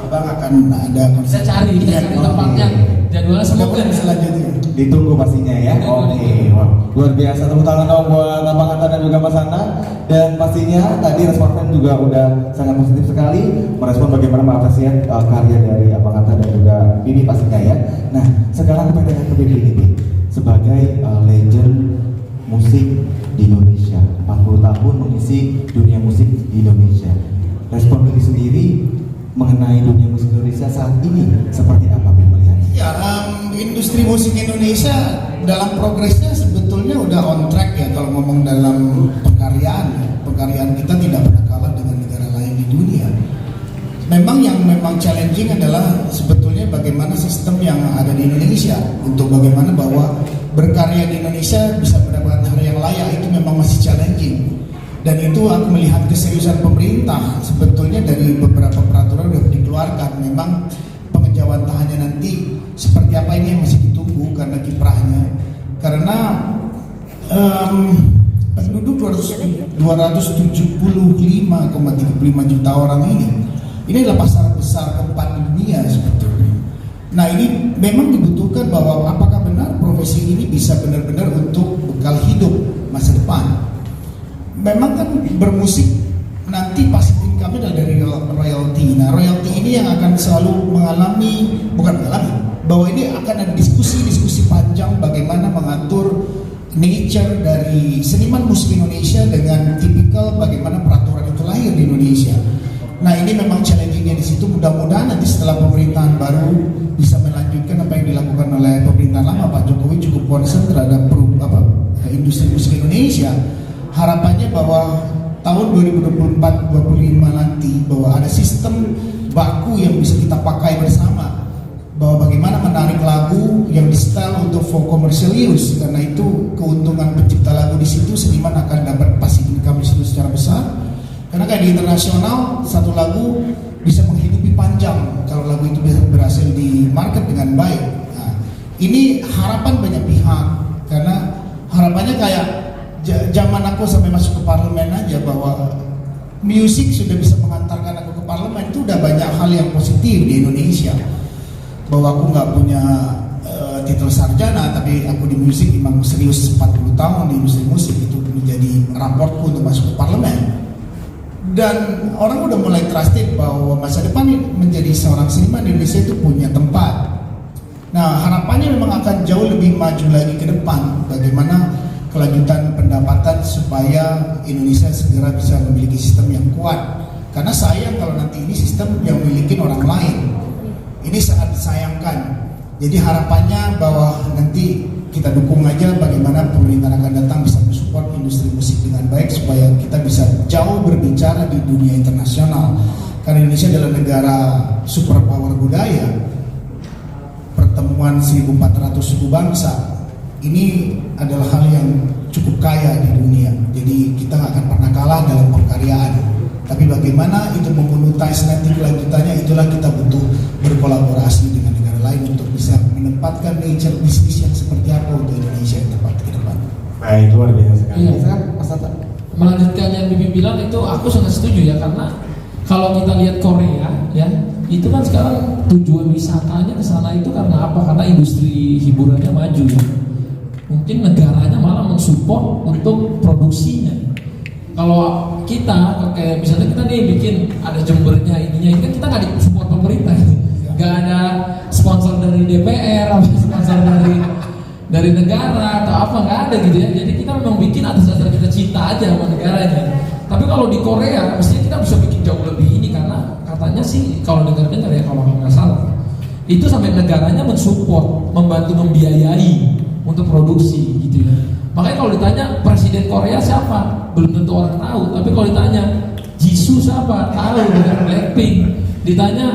[SPEAKER 3] abang akan ada konser.
[SPEAKER 1] kita cari tempatnya, jadwalnya semoga
[SPEAKER 3] Semoga selanjutnya.
[SPEAKER 2] Ditunggu pastinya ya. Oke, wah, luar biasa, tepuk tangan dong buat Abang Anta dan juga Mas Ana. Dan pastinya tadi respon fan juga udah sangat positif sekali merespon bagaimana mengapresiasi karya dari Abang Anta dan juga Bibi pastinya ya. Nah, sekarang kita tanya ke Bibi ini, Bibi. Sebagai legend musik di Indonesia, 40 tahun mengisi dunia musik di Indonesia. Respon Bibi sendiri mengenai dunia musik Indonesia saat ini seperti apa Bibi melihatnya?
[SPEAKER 3] Ya, industri musik Indonesia dalam progresnya sebetulnya udah on track ya kalau ngomong dalam pengkaryaan. Pengkaryaan kita tidak pernah kalah dengan negara lain di dunia. Memang challenging adalah sebetulnya bagaimana sistem yang ada di Indonesia untuk bagaimana bahwa berkarya di Indonesia bisa mendapatkan hal yang layak, itu memang masih challenging. Dan itu aku melihat keseriusan pemerintah sebetulnya dari beberapa peraturan yang dikeluarkan. Memang pengejawantahannya nanti seperti apa ini yang masih ditunggu karena kiprahnya. Karena penduduk 275,35 juta orang ini adalah pasar besar keempat di dunia sebetulnya. Nah, ini memang dibutuhkan bahwa apakah benar profesi ini bisa benar-benar untuk bekal hidup masa depan. Memang kan bermusik nanti pasti income adalah dari royalti. Nah, royalti ini yang akan selalu bahwa ini akan ada diskusi panjang bagaimana mengatur nature dari seniman musik Indonesia dengan tipikal bagaimana peraturan itu lahir di Indonesia. Nah, ini memang challengingnya di situ. Mudah-mudahan nanti setelah pemerintahan baru bisa melanjutkan apa yang dilakukan oleh pemerintahan lama. Pak Jokowi cukup concern terhadap industri musik Indonesia. Harapannya bahwa tahun 2024-2025 nanti bahwa ada sistem baku yang bisa kita pakai bersama, bahwa bagaimana menarik lagu yang di setel untuk for commercial use, karena itu keuntungan pencipta lagu di situ, seniman akan dapat passive income di situ secara besar. Karena kayak di internasional satu lagu bisa menghidupi panjang kalau lagu itu berhasil di market dengan baik. Nah, ini harapan banyak pihak, karena harapannya kayak zaman aku sampai masuk ke parlemen aja, bahwa musik sudah bisa mengantarkan aku ke parlemen, itu udah banyak hal yang positif di Indonesia. Bahwa aku nggak punya titel sarjana, tapi aku di musik memang serius 40 tahun di industri musik, itu menjadi raportku untuk masuk ke parlemen. Dan orang udah mulai trusted bahwa masa depan menjadi seorang seniman di Indonesia itu punya tempat. Nah, harapannya memang akan jauh lebih maju lagi ke depan, bagaimana kelanjutan pendapatan supaya Indonesia segera bisa memiliki sistem yang kuat. Karena sayang kalau nanti ini sistem yang memiliki orang lain. Ini sangat disayangkan. Jadi harapannya bahwa nanti kita dukung aja bagaimana pemerintahan akan datang bisa mensupport industri musik dengan baik supaya kita bisa jauh berbicara di dunia internasional. Karena Indonesia adalah negara superpower budaya, pertemuan 1.400 suku bangsa. Ini adalah hal yang cukup kaya di dunia. Jadi kita nggak akan pernah kalah dalam pengkaryaan. Tapi bagaimana itu memonetize nanti kelanjutannya, itulah kita butuh berkolaborasi dengan negara lain untuk bisa menempatkan nature bisnis yang seperti apa untuk Indonesia yang tepat ke depan.
[SPEAKER 2] Baik, luar biasa sekali.
[SPEAKER 1] Iya.
[SPEAKER 2] Sekarang Mas Tata.
[SPEAKER 1] melanjutkan yang Bibi bilang itu aku sangat setuju ya, karena kalau kita lihat Korea ya, itu kan sekarang tujuan wisatanya ke sana itu karena apa? Karena industri hiburannya maju ya. Mungkin negaranya malah mensupport untuk produksinya. Kalau kita kayak misalnya kita nih bikin ada Jembernya ini kan kita nggak disupport pemerintah, nggak ada sponsor dari DPR, apa sponsor dari negara atau apa, nggak ada gitu ya. Jadi kita memang bikin atas dasar kita cinta aja sama negaranya. Tapi kalau di Korea mestinya kita bisa bikin jauh lebih ini, karena katanya sih kalau dengar-dengar ya, kalau nggak salah itu sampai negaranya mensupport, membantu membiayai untuk produksi gitu ya. Makanya kalau ditanya presiden Korea siapa, belum tentu orang tahu. Tapi kalau ditanya Jisoo siapa, tahu, dengan Blackpink. Ditanya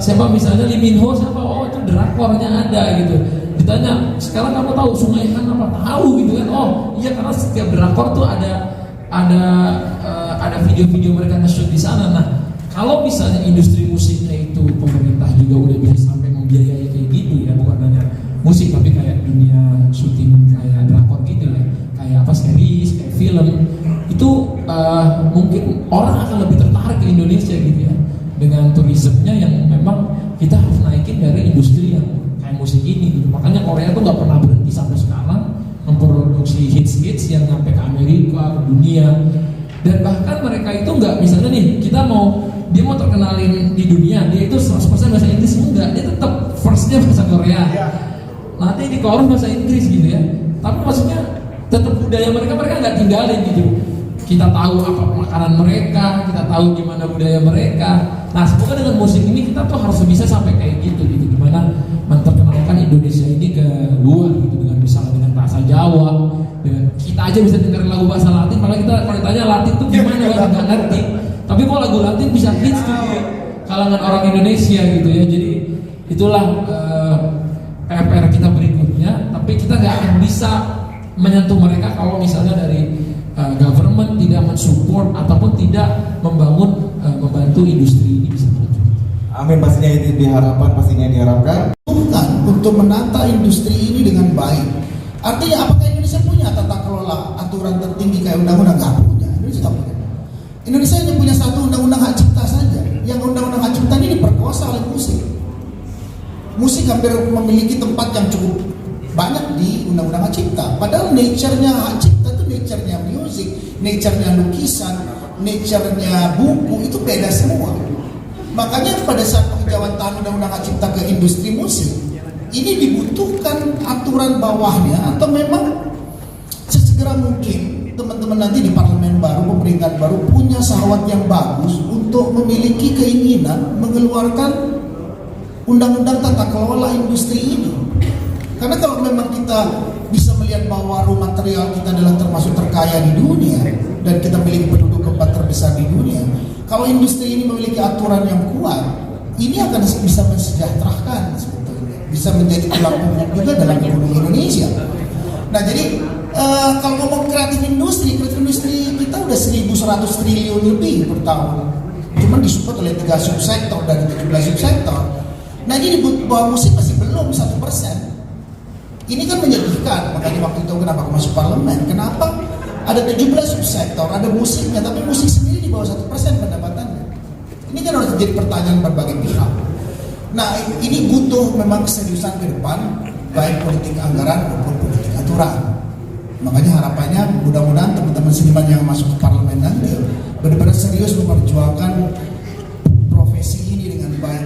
[SPEAKER 1] siapa misalnya Lee Min Ho siapa, oh itu drakornya ada gitu. Ditanya sekarang kamu tahu Sungai Han apa, tahu gitu kan. Oh iya, karena setiap drakor tuh ada video-video mereka nge-shoot di sana. Nah, kalau misalnya industri musiknya itu pemerintah juga udah bisa sampai membiayai kayak gitu ya, bukan hanya musik tapi kayak dunia syuting kayak drakor gitu ya, kayak apa, series, kayak film, itu mungkin orang akan lebih tertarik ke Indonesia gitu ya, dengan turismenya yang memang kita harus naikin dari industri yang kayak musik ini gitu. Makanya Korea tuh nggak pernah berhenti sampai sekarang memproduksi hits-hits yang sampai ke Amerika, ke dunia. Dan bahkan mereka itu nggak, misalnya nih dia mau terkenalin di dunia, dia itu 100% bahasa Inggris, enggak, dia tetap firstnya bahasa Korea, nanti di chorus bahasa Inggris gitu ya. Tapi maksudnya tetap budaya mereka nggak tinggalin gitu. Kita tahu apa makanan mereka, kita tahu gimana budaya mereka. Nah, semoga dengan musik ini kita tuh harus bisa sampai kayak gitu, gimana memperkenalkan Indonesia ini ke luar gitu, dengan misalnya dengan bahasa Jawa, dengan kita aja bisa dengerin lagu bahasa Latin, malah kita kalau ditanya Latin tuh gimana, nggak ngerti. Tapi kok lagu Latin bisa hits tuh di kalangan orang Indonesia gitu ya. Jadi itulah PR kita berikutnya. Tapi kita nggak akan bisa menyentuh mereka kalau misalnya dari government tidak mensupport ataupun tidak membantu industri ini bisa maju.
[SPEAKER 2] Amin, pastinya itu diharapkan.
[SPEAKER 3] Bukan untuk menata industri ini dengan baik. Artinya apakah Indonesia punya tata kelola aturan tertinggi kayak undang-undang? Nggak punya. Indonesia nggak punya. Indonesia hanya punya satu undang-undang hak cipta saja. Yang undang-undang hak cipta ini diperkosa oleh musik. Musik hampir memiliki tempat yang cukup banyak di undang-undang hak cipta. Padahal nature-nya hak cipta itu nature-nya music, nature-nya lukisan, nature-nya buku itu beda semua. Makanya pada saat penghijauan undang-undang hak cipta ke industri musik, ini dibutuhkan aturan bawahnya, atau memang sesegera mungkin teman-teman nanti di parlemen baru, pemerintahan baru punya sahwat yang bagus untuk memiliki keinginan mengeluarkan undang-undang tata kelola industri ini. Karena kalau memang kita bisa melihat bahwa raw material kita adalah termasuk terkaya di dunia dan kita memiliki penduduk keempat terbesar di dunia, kalau industri ini memiliki aturan yang kuat, ini akan bisa mensejahterakan sebetulnya, bisa menjadi tulang punggung juga dalam ekonomi Indonesia. Nah, jadi kalau ngomong kreatif industri kita udah 1.100 triliun lebih per tahun. Cuma disupport oleh 3 subsektor dari 17 subsektor. Nah, ini bahwa musik masih belum 1%. Ini kan menyedihkan. Makanya waktu itu kenapa aku masuk parlemen? Kenapa ada 17 subsektor, ada musiknya, tapi musik sendiri di bawah 1% pendapatannya. Ini kan harus jadi pertanyaan berbagai pihak. Nah, ini butuh memang keseriusan ke depan, baik politik anggaran maupun politik aturan. Makanya harapannya mudah-mudahan teman-teman seniman yang masuk ke parlemen nanti benar-benar serius memperjuangkan profesi ini dengan baik.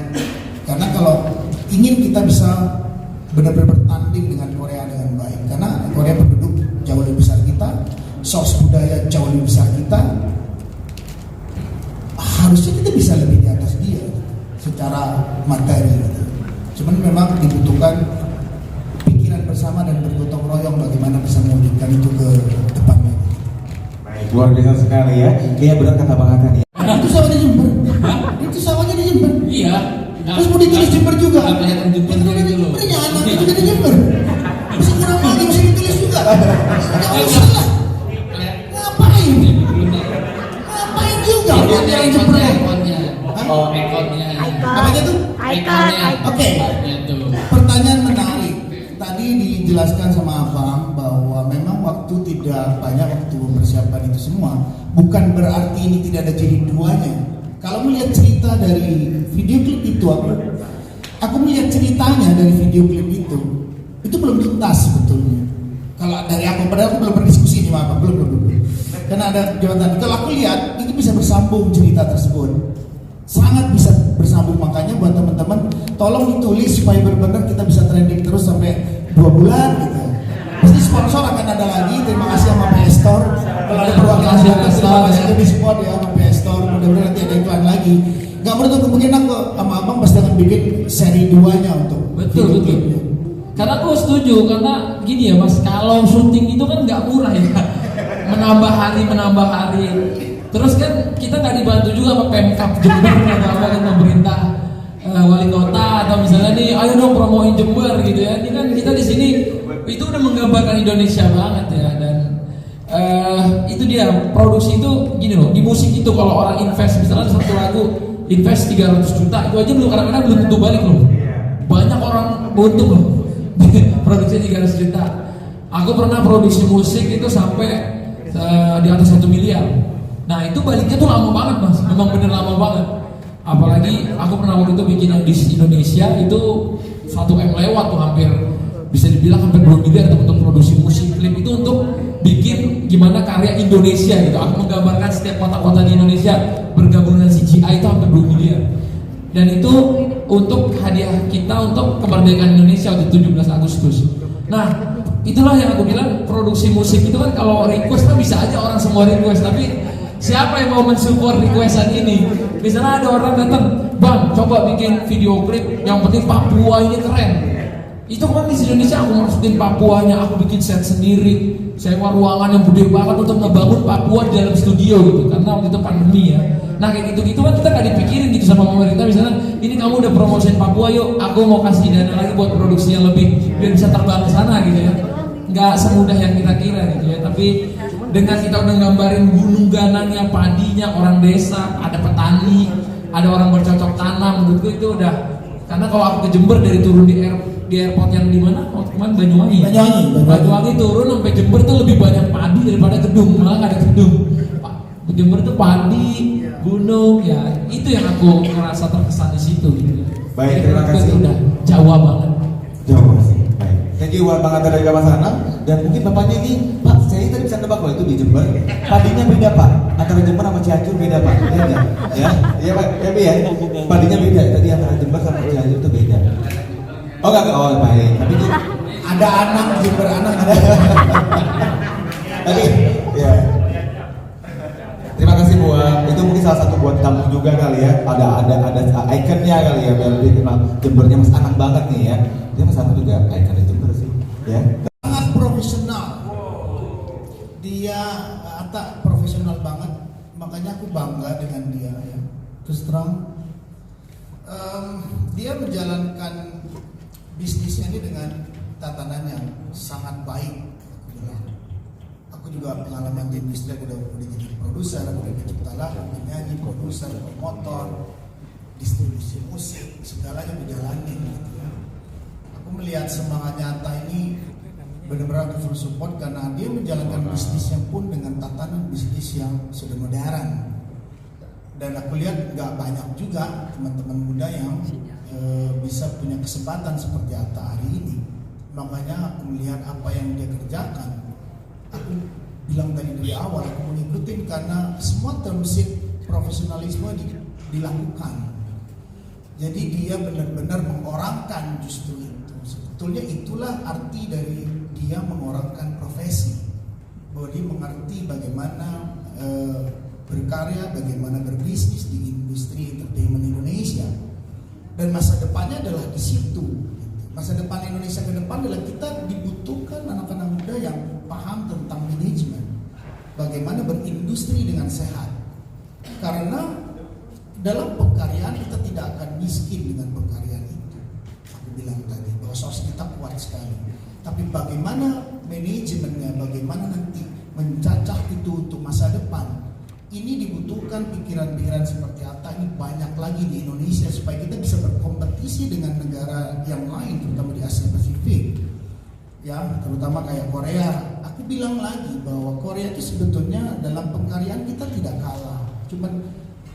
[SPEAKER 3] Karena kalau ingin kita bisa benar-benar bertanding dengan Korea dengan baik, karena Korea penduduk jauh lebih besar kita, source budaya jauh lebih besar kita, harusnya kita bisa lebih di atas dia secara materi. Cuman memang dibutuhkan pikiran bersama dan bergotong royong bagaimana bisa mewujudkan itu ke depannya.
[SPEAKER 2] Baik, luar biasa sekali ya. Iya, benar kata Bang Hakan ya.
[SPEAKER 3] Itu sawahnya di Jember. Itu sawahnya di Jember.
[SPEAKER 1] Iya.
[SPEAKER 3] Terus mau ditulis Jember juga.
[SPEAKER 1] Nggak kelihatan Jember dulu.
[SPEAKER 3] Iya, anak juga di Jember. Mesti kurang lagi mesti ditulis juga. Jangan salah. Ngapain? Ngapain juga? Orang Jember.
[SPEAKER 1] Oh, ikonnya.
[SPEAKER 3] Apanya tuh? Oke. Pertanyaan menarik. Tadi dijelaskan sama Abang bahwa memang waktu tidak banyak waktu mempersiapkan itu semua. Bukan berarti ini tidak ada jilid duanya. Kalau melihat cerita dari video klip itu, aku melihat ceritanya dari video klip itu belum tuntas sebetulnya. Kalau dari aku, padahal aku belum berdiskusi sama Abang, belum. Karena ada jabatan. Kalau aku lihat itu bisa bersambung cerita tersebut. Sangat bisa bersambung, makanya buat teman-teman tolong ditulis supaya benar-benar kita bisa trending terus sampai 2 bulan gitu. Pasti sponsor akan ada lagi. Terima kasih sama PS Store. Kalau ada perwakilan
[SPEAKER 1] Terima kasih,
[SPEAKER 3] terima
[SPEAKER 1] PS
[SPEAKER 3] kasih
[SPEAKER 1] Store,
[SPEAKER 3] di support ya sama PS Store. Mudah-mudahan nanti ada iklan lagi. Gak menutup kemungkinan kok sama abang pasti akan bikin seri 2-nya untuk
[SPEAKER 1] Betul.
[SPEAKER 3] klipnya.
[SPEAKER 1] Karena aku setuju, karena gini ya Mas, kalau syuting itu kan nggak murah ya, menambah hari. Terus kan kita nggak dibantu juga sama Pemkab Jember atau apa kan pemerintah wali kota atau misalnya nih, ayo dong promoin Jember gitu ya. Ini kan kita di sini itu udah menggambarkan Indonesia banget ya, dan itu dia produksi itu gini loh. Di musik itu kalau orang invest misalnya satu lagu invest 300 juta itu aja belum kadang-kadang belum tentu balik loh. Banyak orang buntung loh. Produksi 300 juta. Aku pernah produksi musik itu sampai di atas 1 miliar. Nah itu baliknya tuh lama banget Mas, memang bener lama banget. Apalagi aku pernah waktu itu bikin yang di Indonesia itu 1 M lewat tuh, hampir bisa dibilang hampir 2 miliar tuh untuk produksi musik klip itu untuk bikin gimana karya Indonesia gitu. Aku menggambarkan setiap kota-kota di Indonesia bergabung dengan CGI itu hampir 2 miliar. Dan itu untuk hadiah kita untuk kemerdekaan Indonesia di 17 Agustus. Nah, itulah yang aku bilang, produksi musik itu kan kalau request kan bisa aja orang semua request, tapi siapa yang mau mensupport requestan ini? Misalnya ada orang datang, "Bang, coba bikin video klip yang penting Papua ini keren." Itu kan di Indonesia aku masukin Papuanya, aku bikin set sendiri, sewa ruangan yang gede banget untuk ngebangun Papua di dalam studio gitu, karena waktu itu pandemi ya. Nah kayak gitu-gitu kan kita nggak dipikirin gitu sama pemerintah, misalnya ini kamu udah promosiin Papua, yuk aku mau kasih dana lagi buat produksi yang lebih biar bisa terbang ke sana gitu ya. Nggak semudah yang kita kira gitu ya, tapi dengan kita udah gambarin gunung ganangnya, padinya, orang desa, ada petani, ada orang bercocok tanam, menurutku itu udah. Karena kalau aku ke Jember dari turun di airport yang di mana? Oh, kemana? Banyuwangi. Banyuwangi turun sampai Jember tuh lebih banyak padi daripada gedung, malah nggak ada gedung. Jember tuh padi, gunung, ya itu yang aku ngerasa terkesan di situ gitu.
[SPEAKER 2] Baik, terima kasih.
[SPEAKER 1] Itu udah Jawa banget.
[SPEAKER 2] Jawa sih. Baik. Thank you buat Bang Anta dari Mas Anang. Dan mungkin bapaknya ini, Pak, saya tadi bisa nebak loh itu di Jember. Padinya beda Pak, antara Jember sama Cianjur beda Pak. Iya enggak? Ya, iya Pak. Ya. Padinya beda. Tadi antara Jember sama Cianjur itu beda. Oh enggak, oh baik. Tapi itu
[SPEAKER 3] Ada anak Jember anak ada.
[SPEAKER 2] Tapi ya. Terima kasih buat itu, mungkin salah satu buat tamu juga kali ya. Ada ikonnya kali ya, biar lebih kenal Jembernya Mas Anang banget nih ya. Dia Mas Anang juga ikon di Jember sih. Ya.
[SPEAKER 3] Sangat profesional. Dia Atta profesional banget. Makanya aku bangga dengan dia ya. Terus terang dia menjalankan bisnisnya ini dengan tatanan yang sangat baik. Aku juga pengalaman di industri, aku udah jadi produser, aku udah pencipta lagu, penyanyi, produser, promotor, distribusi musik, segalanya dijalanin gitu ya. Aku melihat semangatnya Atta ini benar-benar aku full support karena dia menjalankan bisnisnya pun dengan tatanan bisnis yang sudah modern. Dan aku lihat nggak banyak juga teman-teman muda yang bisa punya kesempatan seperti Atta hari ini. Makanya aku melihat apa yang dia kerjakan. Aku bilang tadi dari awal, aku mengikutin karena semua termsik profesionalisme dilakukan. Jadi dia benar-benar mengorangkan justru itu. Sebetulnya itulah arti dari dia mengorangkan profesi. Bahwa dia mengerti bagaimana berkarya, bagaimana berbisnis di industri entertainment Indonesia. Dan masa depannya adalah di situ. Masa depan Indonesia ke depan adalah kita dibutuhkan anak-anak muda yang paham tentang manajemen, bagaimana berindustri dengan sehat. Karena dalam pengkaryaan kita tidak akan miskin dengan pengkaryaan itu. Aku bilang tadi bahwa sos kita kuat sekali. Tapi bagaimana manajemennya, bagaimana nanti mencacah itu untuk masa depan. Ini dibutuhkan pikiran-pikiran seperti Atta ini banyak lagi di Indonesia supaya kita bisa berkompetisi dengan negara yang lain, terutama di Asia Pasifik. Ya, terutama kayak Korea. Aku bilang lagi bahwa Korea itu sebetulnya dalam pengkaryaan kita tidak kalah. Cuman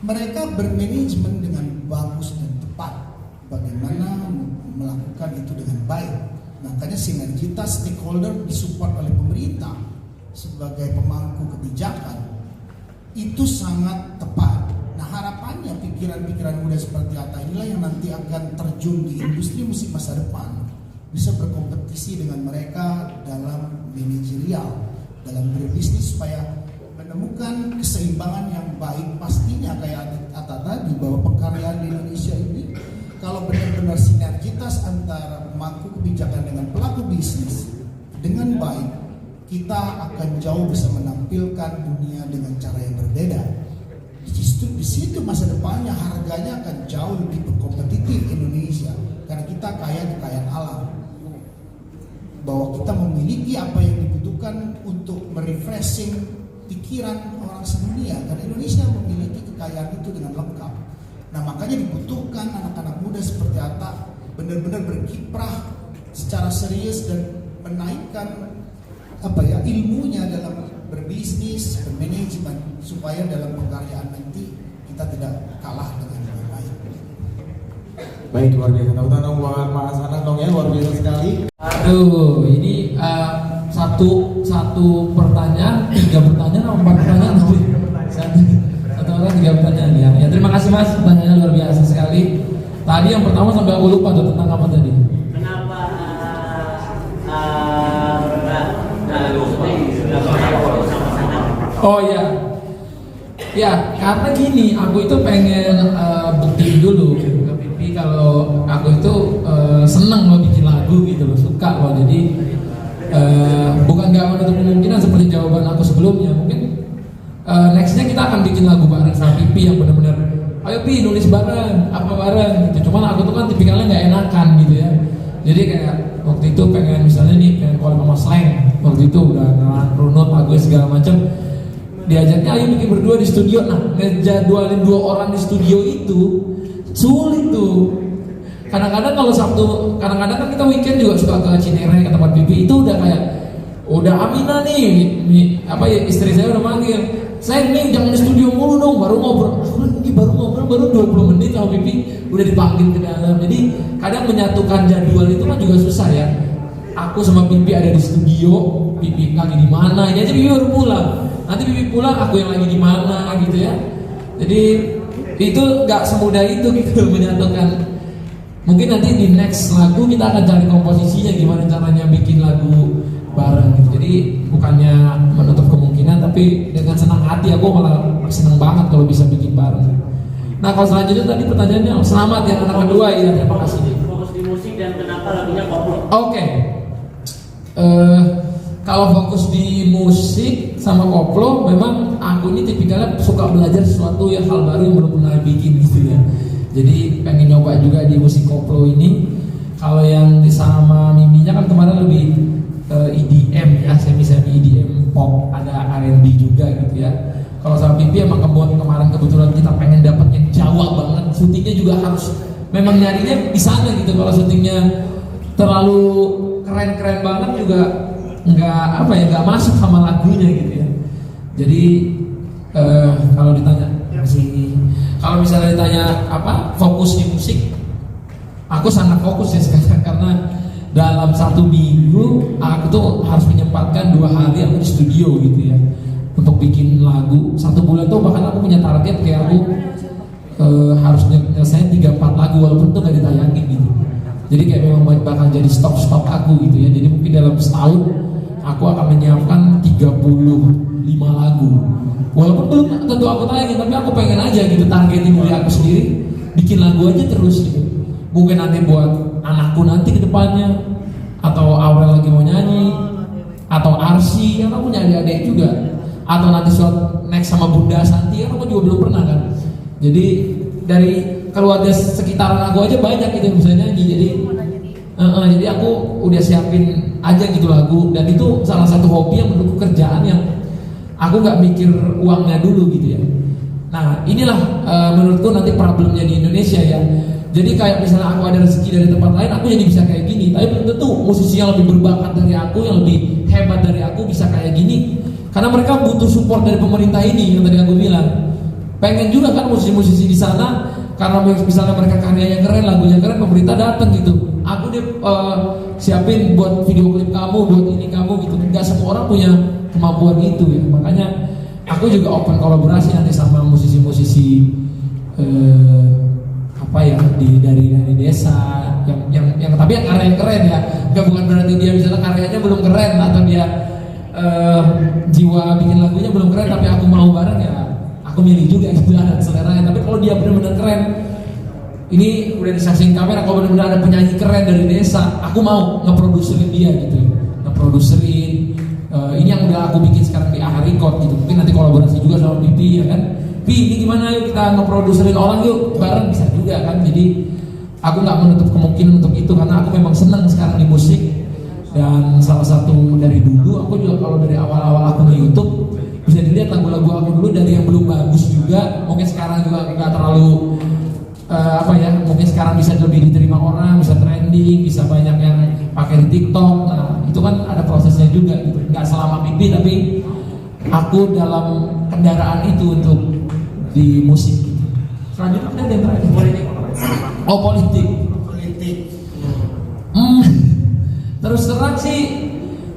[SPEAKER 3] mereka bermanajemen dengan bagus dan tepat. Bagaimana melakukan itu dengan baik. Makanya sinergitas stakeholder disupport oleh pemerintah sebagai pemangku kebijakan itu sangat tepat. Nah harapannya pikiran-pikiran muda seperti Atta inilah yang nanti akan terjun di industri musik masa depan. bisa berkompetisi dengan mereka dalam manajerial, dalam berbisnis, supaya menemukan keseimbangan yang baik. Pastinya kayak Atta tadi, bahwa pengkaryaan di Indonesia ini kalau benar-benar sinergitas antara pemangku kebijakan dengan pelaku bisnis dengan baik, kita akan jauh bisa menampilkan dunia dengan cara yang berbeda. Di situ masa depannya harganya akan jauh lebih berkompetitif Indonesia, karena kita kaya kekayaan alam, bahwa kita memiliki apa yang dibutuhkan untuk merefreshing pikiran orang sedunia, karena Indonesia memiliki kekayaan itu dengan lengkap. Nah, makanya dibutuhkan anak-anak muda seperti Atta benar-benar berkiprah secara serius dan menaikkan ilmunya dalam berbisnis, bermanajemen, supaya dalam pengkaryaan nanti kita tidak kalah dengan yang lain.
[SPEAKER 2] Baik, luar biasa. Tepuk tangan buat Mas Anang dong ya, luar biasa sekali.
[SPEAKER 1] Aduh, ini satu pertanyaan, 3 pertanyaan, 4 pertanyaan, satu orang 3 pertanyaan ya. Ya, terima kasih Mas, pertanyaannya luar biasa sekali. Tadi yang pertama sampai aku lupa tuh tentang apa tadi?
[SPEAKER 4] Kenapa
[SPEAKER 1] Oh ya, ya karena gini, aku itu pengen buktiin dulu ke Pipi kalau aku itu seneng loh bikin lagu gitu loh, suka loh. Jadi bukan gak menutup kemungkinan seperti jawaban aku sebelumnya. Mungkin nextnya kita akan bikin lagu bareng sama Pipi yang benar-benar, ayo Pi nulis bareng, apa bareng gitu. Cuman aku tuh kan tipikalnya nggak enakan gitu ya. Jadi kayak waktu itu pengen misalnya nih pengen call sama Slang, waktu itu udah runut lagu segala macam. Diajaknya ayo bikin berdua di studio. Nah, ngejadwalin 2 orang di studio itu sulit tuh. Kadang-kadang kalau Sabtu, kadang-kadang kan kita weekend juga suka ke Cinere, ke tempat Bibi. Itu udah kayak udah Amina nih istri saya udah manggil, saya nih jangan di studio mulu dong, baru ngobrol. Baru 20 menit sama Bibi udah dipanggil ke dalam. Jadi kadang menyatukan jadwal itu kan juga susah ya. Aku sama Bibi ada di studio, Bibi lagi di mana, ini aja Bibi baru pulang. Nanti Bibi pulang, aku yang lagi di mana gitu ya. Jadi itu nggak semudah itu gitu menyatukan. Mungkin nanti di next lagu kita akan cari komposisinya, gimana caranya bikin lagu bareng gitu. Jadi bukannya menutup kemungkinan, tapi dengan senang hati aku malah senang banget kalau bisa bikin bareng. Nah, kalau selanjutnya tadi pertanyaannya, selamat ya anak kedua ya, terima kasih.
[SPEAKER 4] Fokus di musik dan kenapa lagunya koplo?
[SPEAKER 1] Oke. Kalau fokus di musik sama koplo, memang aku ini tipikalnya suka belajar sesuatu yang hal baru yang belum pernah bikin gitu ya. Jadi pengen nyoba juga di musik koplo ini. Kalau yang sama Miminya kan kemarin lebih EDM ya, semi EDM pop, ada R&B juga gitu ya. Kalau sama Pipi emang kemarin kebetulan kita pengen dapat yang Jawa banget. Syutingnya juga harus memang nyarinya di sana gitu. Kalau syutingnya terlalu keren-keren banget juga nggak masuk sama lagunya gitu ya. Jadi kalau misalnya ditanya fokus di musik, aku sangat fokus ya sekarang, karena dalam 1 minggu aku tuh harus menyempatkan 2 hari aku di studio gitu ya untuk bikin lagu. 1 bulan tuh bahkan aku punya target kayak aku harus nyelesain 3-4 lagu walaupun tuh gak ditayangin gitu. Jadi kayak memang bakal jadi stok aku gitu ya. Jadi mungkin dalam setahun aku akan menyiapkan 35 lagu. Walaupun belum tentu aku tayangin, tapi aku pengen aja gitu targetin diri aku sendiri, bikin lagu aja terus gitu. Mungkin nanti buat anakku nanti ke depannya, atau Aurel lagi mau nyanyi, atau Arsi, yang aku punya adik-adik juga, atau nanti next sama Bunda Santi, kan aku juga belum pernah kan. Jadi dari keluarga sekitaran aku aja banyak gitu yang bisa nyanyi. Jadi aku udah siapin aja gitu lagu, dan itu salah satu hobi yang menurutku kerjaan yang aku nggak mikir uangnya dulu gitu ya. Nah inilah menurutku nanti problemnya di Indonesia ya. Jadi kayak misalnya aku ada rezeki dari tempat lain, aku jadi bisa kayak gini. Tapi belum tentu musisi yang lebih berbakat dari aku, yang lebih hebat dari aku bisa kayak gini. Karena mereka butuh support dari pemerintah ini yang tadi aku bilang. Pengen juga kan musisi-musisi di sana, karena misalnya mereka karyanya keren, lagunya keren, pemerintah datang gitu. Aku deh siapin buat video klip kamu, buat ini kamu gitu. Gak semua orang punya kemampuan itu ya. Makanya aku juga open kolaborasi nanti sama musisi-musisi dari desa yang tapi yang karya yang keren ya. Enggak, bukan berarti dia misalnya karyanya belum keren atau dia jiwa bikin lagunya belum keren tapi aku mau bareng ya. Aku milih juga gitu ada seleranya. Tapi kalau dia benar-benar keren, ini udah disaksiin kamera, kalau benar-benar ada penyanyi keren dari desa, aku mau ngeproduserin dia gitu, ngeproduserin. Ini yang udah aku bikin sekarang di AHA Record gitu. Mungkin nanti kolaborasi juga sama Pipi ya kan. Pi, ini gimana yuk kita ngeproduserin orang yuk bareng, bisa juga kan. Jadi aku nggak menutup kemungkinan untuk itu karena aku memang senang sekarang di musik. Dan salah satu dari dulu aku juga kalau dari awal-awal aku di YouTube bisa dilihat lagu-lagu aku dulu dari yang belum bagus juga, mungkin sekarang juga nggak terlalu mungkin sekarang bisa lebih diterima orang, bisa trending, bisa banyak yang pakai di TikTok. Nah itu kan ada prosesnya juga gitu, nggak selama Pipi tapi aku dalam kendaraan itu untuk di musik gitu. Selanjutnya ada yang terakhir politik. Oh politik. Terus terang sih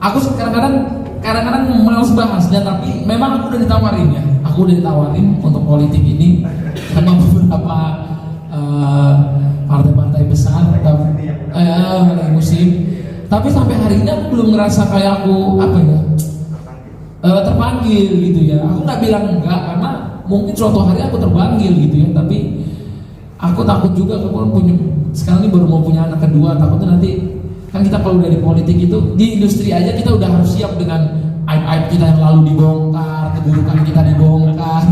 [SPEAKER 1] aku kadang-kadang males bahasnya, tapi memang aku udah ditawarin ya. Aku udah ditawarin untuk politik ini sama beberapa partai-partai besar musim. Tapi sampai hari ini aku belum ngerasa kayak aku terpanggil gitu ya. Aku nggak bilang enggak karena mungkin suatu hari aku terpanggil gitu ya. Tapi aku takut juga kalau sekarang ini baru mau punya anak kedua, takutnya nanti kan kita kalau udah di politik itu di industri aja kita udah harus siap dengan aib-aib kita yang lalu dibongkar, keburukan kita dibongkar,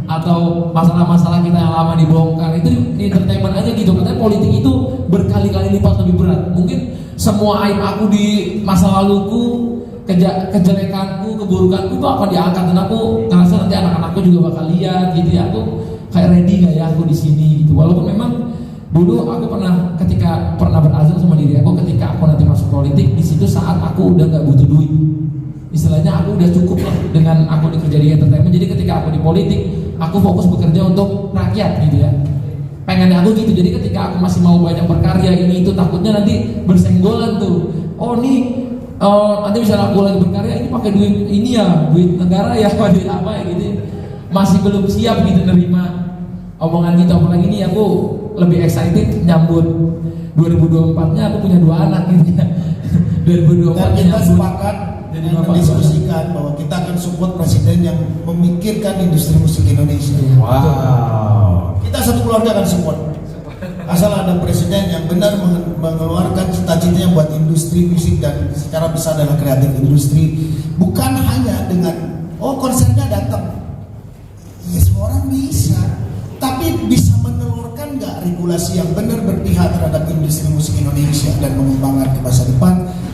[SPEAKER 1] atau masalah-masalah kita yang lama dibongkar. Itu di entertainment aja gitu. Katanya politik itu berkali-kali lipat lebih berat. Mungkin semua aib aku di masa laluku, kejelekanku, keburukanku itu akan diangkat dan aku ngerasa nanti anak-anakku juga bakal lihat gitu ya. Aku kayak ready gak ya aku di sini gitu. Walaupun memang dulu aku pernah berazam sama diri aku ketika aku nanti masuk politik, di situ saat aku udah nggak butuh duit. Istilahnya aku udah cukup lah dengan aku bekerja di entertainment. Jadi ketika aku di politik, aku fokus bekerja untuk rakyat gitu ya. Pengennya aku gitu. Jadi ketika aku masih mau banyak berkarya ini itu, takutnya nanti bersenggolan tuh. Oh nih nanti misalnya aku lagi berkarya ini pakai duit ini ya, duit negara ya, duit apa ya gitu. Masih belum siap gitu nerima omongan gitu. Apalagi ini aku lebih excited nyambut 2024-nya aku punya 2 anak gitu ya. 2024
[SPEAKER 3] dan kita sepakat mendiskusikan bahwa kita akan support presiden yang memikirkan industri musik Indonesia.
[SPEAKER 2] Wow.
[SPEAKER 3] Kita satu keluarga akan support. Asal ada presiden yang benar mengeluarkan cita-citanya buat industri musik dan secara besar dalam kreatif industri, bukan hanya dengan konsernya datang. Ya semua orang bisa, tapi bisa menelurkan nggak regulasi yang benar berpihak terhadap industri musik Indonesia dan mengembangkan ke masa depan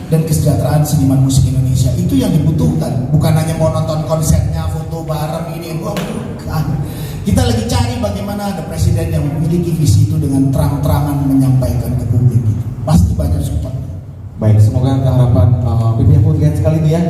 [SPEAKER 3] dan kesejahteraan seniman musik Indonesia. Itu yang dibutuhkan, bukan hanya mau nonton konsernya, foto bareng ini, bukan. Kita lagi cari bagaimana ada presiden yang memiliki visi itu dengan terang-terangan menyampaikan ke publik. Pasti banyak support.
[SPEAKER 2] Baik, semoga keharapan Pipi aku lihat sekali nih ya.